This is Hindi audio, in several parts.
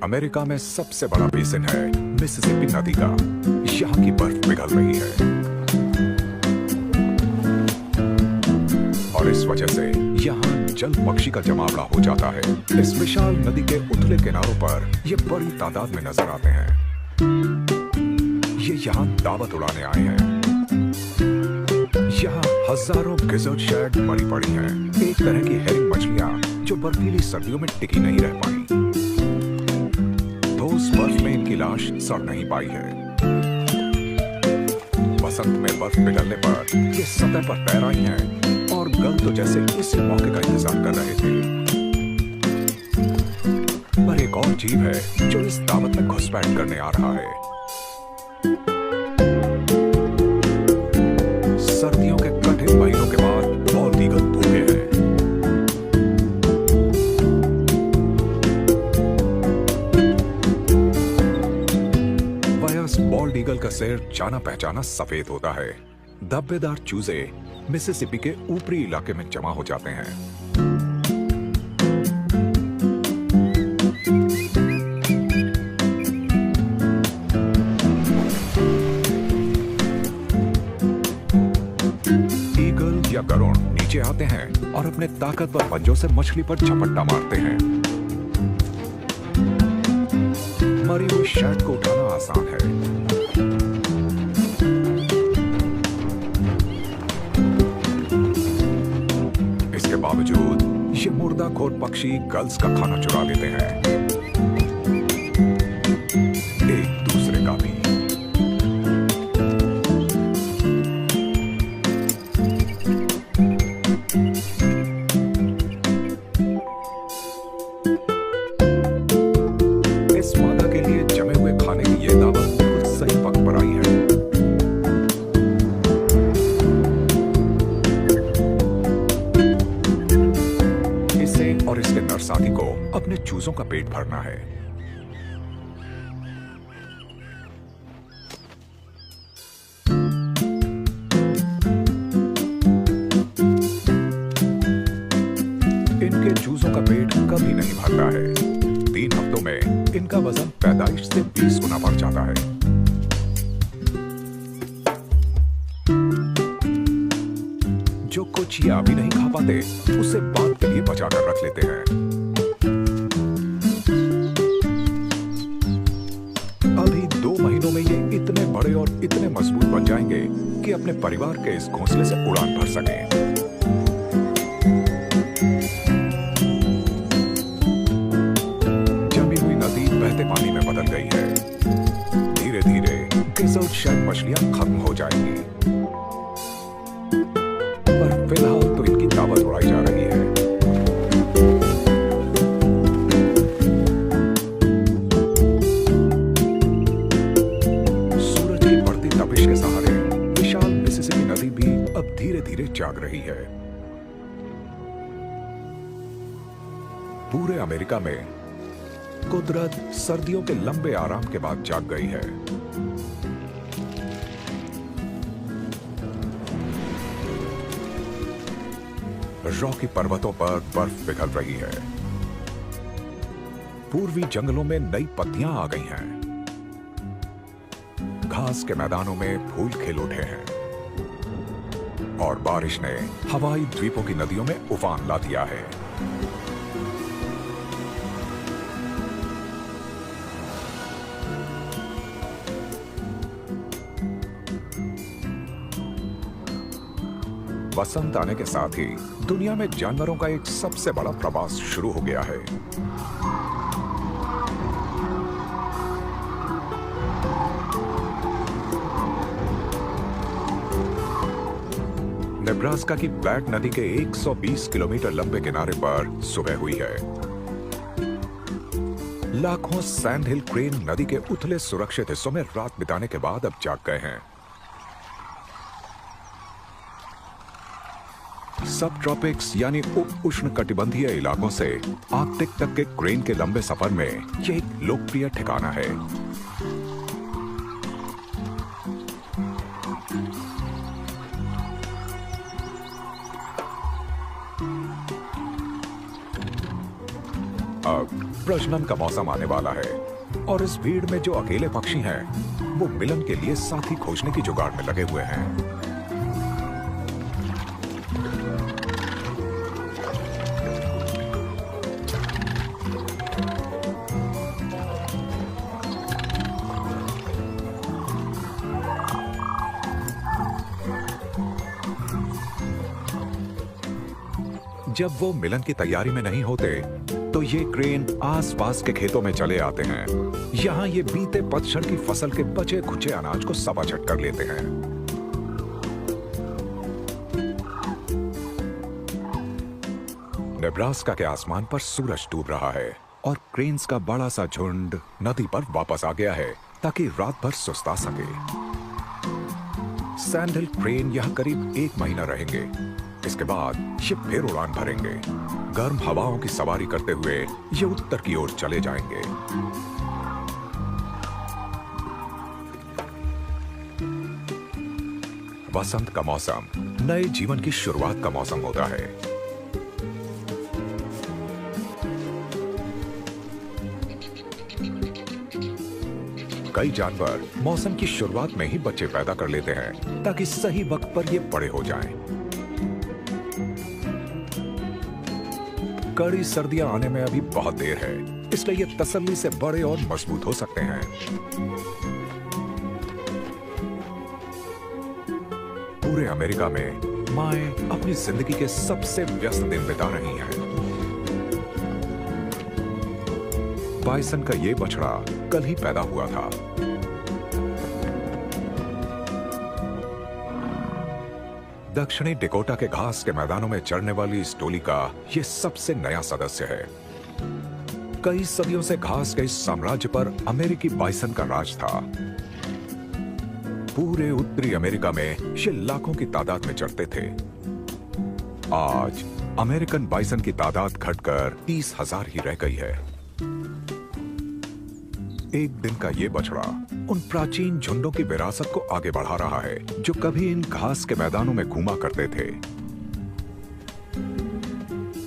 अमेरिका में सबसे बड़ा बेसिन है मिसिसिपी नदी का। यहाँ की बर्फ पिघल रही है और इस वजह से यहाँ जल पक्षी का जमावड़ा हो जाता है। इस विशाल नदी के उथले किनारों पर ये बड़ी तादाद में नजर आते हैं। ये यहाँ दावत उड़ाने आए हैं। यहाँ हजारों गिज़र्ड शैर्क मरी पड़ी हैं, एक तरह की हेरिंग मछलियां जो बर्फीली सर्दियों में टिकी नहीं रह पाई। ठोस बर्फ में इनकी लाश सड़ नहीं पाई है। बसंत में बर्फ पिघलने पर ये सतह पर तैर आई हैं और गल तो जैसे इसी मौके का इंतजार कर रहे थे। पर एक और जीव है जो इस दावत में घुसपैठ करने आ रहा है। सर्दियों के कठिन महीनों के बाद बॉल्ड ईगल भूखे हैं। वयस्क बॉल्ड ईगल का सिर जाना पहचाना सफेद होता है। धब्बेदार चूजे मिसिसिपी के ऊपरी इलाके में जमा हो जाते हैं। ईगल या गरुड़ नीचे आते हैं और अपने ताकतवर पंजों से मछली पर झपट्टा मारते हैं। मरी हुई शैर्क को उठाना आसान है। इसके बावजूद ये मुर्दाखोर पक्षी गल्स का खाना चुरा लेते हैं, एक दूसरे का भी। इस मादा के लिए जमे हुए खाने की ये दावत बिल्कुल सही वक्त पर आई है। इसे और इसके नर साथी को अपने चूजों का पेट भरना है। इनके चूजों का पेट कभी नहीं भरता है। 3 हफ्तों में इनका वजन पैदाइश से 20 गुना बढ़ जाता है। जो कुछ ये अभी नहीं खा पाते उसे बाद के लिए बचा कर रख लेते हैं। अभी 2 महीनों में ये इतने बड़े और इतने मजबूत बन जाएंगे कि अपने परिवार के इस घोंसले से उड़ान भर सकें। बहते पानी में बदल गई है। धीरे धीरे गिज़र्ड शैर्क मछलियां खत्म हो जाएंगी, पर फिलहाल तो इनकी दावत उड़ाई जा रही है। सूरज की बढ़ती तपिश के सहारे विशाल मिसिसिपी नदी भी अब धीरे धीरे जाग रही है। पूरे अमेरिका में कुदरत सर्दियों के लंबे आराम के बाद जाग गई है। रॉकी पर्वतों पर बर्फ पिघल रही है। पूर्वी जंगलों में नई पत्तियां आ गई हैं। घास के मैदानों में फूल खिल उठे हैं और बारिश ने हवाई द्वीपों की नदियों में उफान ला दिया है। बसंत आने के साथ ही दुनिया में जानवरों का एक सबसे बड़ा प्रवास शुरू हो गया है। नेब्रास्का की ब्लैक नदी के 120 किलोमीटर लंबे किनारे पर सुबह हुई है। लाखों सैंड हिल क्रेन नदी के उथले सुरक्षित हिस्सों में रात बिताने के बाद अब जाग गए हैं। सब ट्रॉपिक्स यानी उप उष्णकटिबंधीय इलाकों से आर्कटिक तक के क्रेन के लंबे सफर में यह एक लोकप्रिय ठिकाना है। अब प्रजनन का मौसम आने वाला है और इस भीड़ में जो अकेले पक्षी हैं, वो मिलन के लिए साथी खोजने की जुगाड़ में लगे हुए हैं। जब वो मिलन की तैयारी में नहीं होते, तो ये क्रेन आसपास के खेतों में चले आते हैं। यहाँ ये बीते पतझड़ की फसल के बचे खुचे अनाज को सबाछट कर लेते हैं। नेब्रास्का के आसमान पर सूरज डूब रहा है और क्रेन्स का बड़ा सा झुंड नदी पर वापस आ गया है ताकि रात भर सुस्ता सके। सैंडल क्रेन यहाँ करीब 1 महीना रहेंगे। इसके बाद ये फिर उड़ान भरेंगे। गर्म हवाओं की सवारी करते हुए ये उत्तर की ओर चले जाएंगे। वसंत का मौसम नए जीवन की शुरुआत का मौसम होता है। कई जानवर मौसम की शुरुआत में ही बच्चे पैदा कर लेते हैं ताकि सही वक्त पर ये बड़े हो जाएं। कड़ी सर्दियां आने में अभी बहुत देर है, इसलिए ये तसल्ली से बड़े और मजबूत हो सकते हैं। पूरे अमेरिका में माएं अपनी जिंदगी के सबसे व्यस्त दिन बिता रही हैं। बाइसन का ये बछड़ा कल ही पैदा हुआ था। दक्षिणी डिकोटा के घास के मैदानों में चढ़ने वाली इस टोली का ये सबसे नया सदस्य है। कई सदियों से घास के इस साम्राज्य पर अमेरिकी बाइसन का राज था। पूरे उत्तरी अमेरिका में ये लाखों की तादाद में चढ़ते थे। आज अमेरिकन बाइसन की तादाद घटकर 30,000 ही रह गई है। एक दिन का ये बछड़ा उन प्राचीन झुंडों की विरासत को आगे बढ़ा रहा है जो कभी इन घास के मैदानों में घूमा करते थे।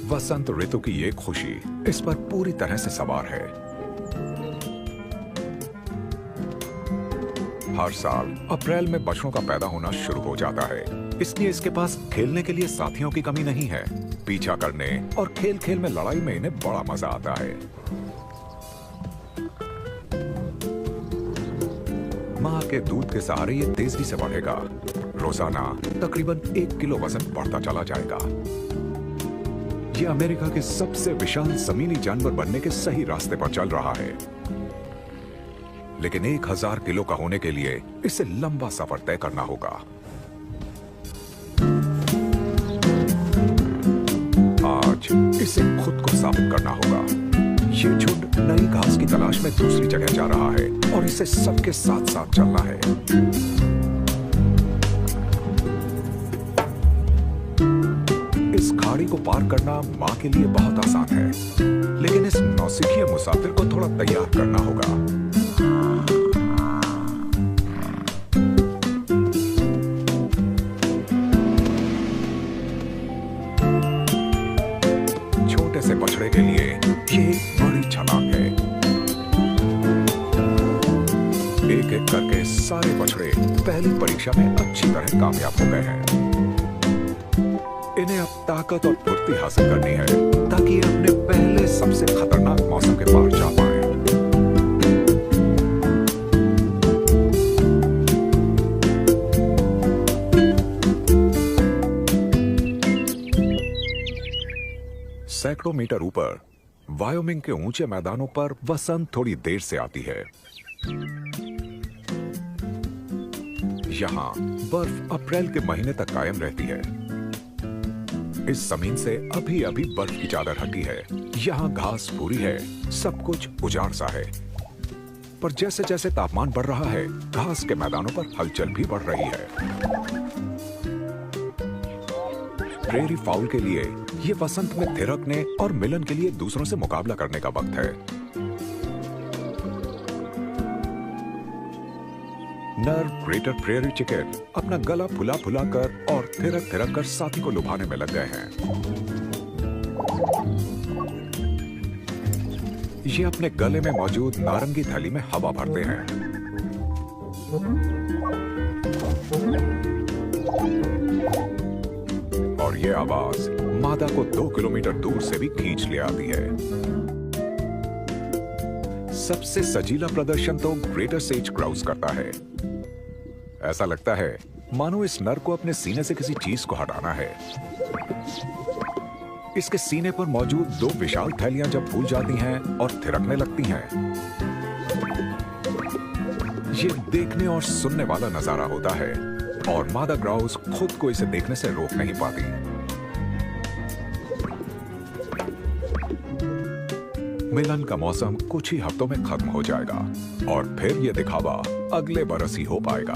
वसंत ऋतु की ये खुशी इस पर पूरी तरह से सवार है। हर साल अप्रैल में बछड़ों का पैदा होना शुरू हो जाता है, इसलिए इसके पास खेलने के लिए साथियों की कमी नहीं है। पीछा करने और खेल खेल में लड़ाई में इन्हें बड़ा मजा आता है। माँ के दूध के सहारे ये तेजी से बढ़ेगा। रोजाना तकरीबन 1 किलो वजन बढ़ता चला जाएगा। ये अमेरिका के सबसे विशाल जमीनी जानवर बनने के सही रास्ते पर चल रहा है। लेकिन 1000 किलो का होने के लिए इसे लंबा सफर तय करना होगा। आज इसे खुद को साबित करना होगा। ये झुंड नई घास की तलाश में दूसरी जगह जा रहा है और इसे सबके साथ साथ चलना है। इस खाड़ी को पार करना माँ के लिए बहुत आसान है, लेकिन इस नौसिखिए मुसाफिर को थोड़ा तैयार करना होगा। छोटे से बछड़े के लिए ये एक बड़ी छलांग है। एक एक करके सारे बछड़े पहली परीक्षा में अच्छी तरह कामयाब हो गए हैं। इन्हें अब ताकत और फुर्ती हासिल करनी है ताकि ये अपने पहले सबसे खतरनाक मौसम के पार जा पाए। सैकड़ों मीटर ऊपर वायोमिंग के ऊंचे मैदानों पर वसंत थोड़ी देर से आती है। यहाँ बर्फ अप्रैल के महीने तक कायम रहती है। इस जमीन से अभी अभी बर्फ की चादर हटी है। यहाँ घास पूरी है, सब कुछ उजाड़ सा है। पर जैसे जैसे तापमान बढ़ रहा है, घास के मैदानों पर हलचल भी बढ़ रही है। प्रेरी फाउल के लिए ये वसंत में थिरकने और मिलन के लिए दूसरों से मुकाबला करने का वक्त है। नर ग्रेटर प्रेरी चिकन अपना गला फुला फुला कर और थिरक थिरक कर साथी को लुभाने में लग गए हैं। ये अपने गले में मौजूद नारंगी थैली में हवा भरते हैं। और ये आवाज मादा को 2 किलोमीटर दूर से भी खींच ले आती है। सबसे सजीला प्रदर्शन तो ग्रेटर सेज ग्राउस करता है। ऐसा लगता है मानो इस नर को अपने सीने से किसी चीज को हटाना है। इसके सीने पर मौजूद 2 विशाल थैलियां जब फूल जाती हैं और थिरकने लगती हैं, ये देखने और सुनने वाला नजारा होता है और मादा ग्राउस खुद को इसे देखने से रोक नहीं पाती। मिलन का मौसम कुछ ही हफ्तों में खत्म हो जाएगा और फिर यह दिखावा अगले बरस ही हो पाएगा।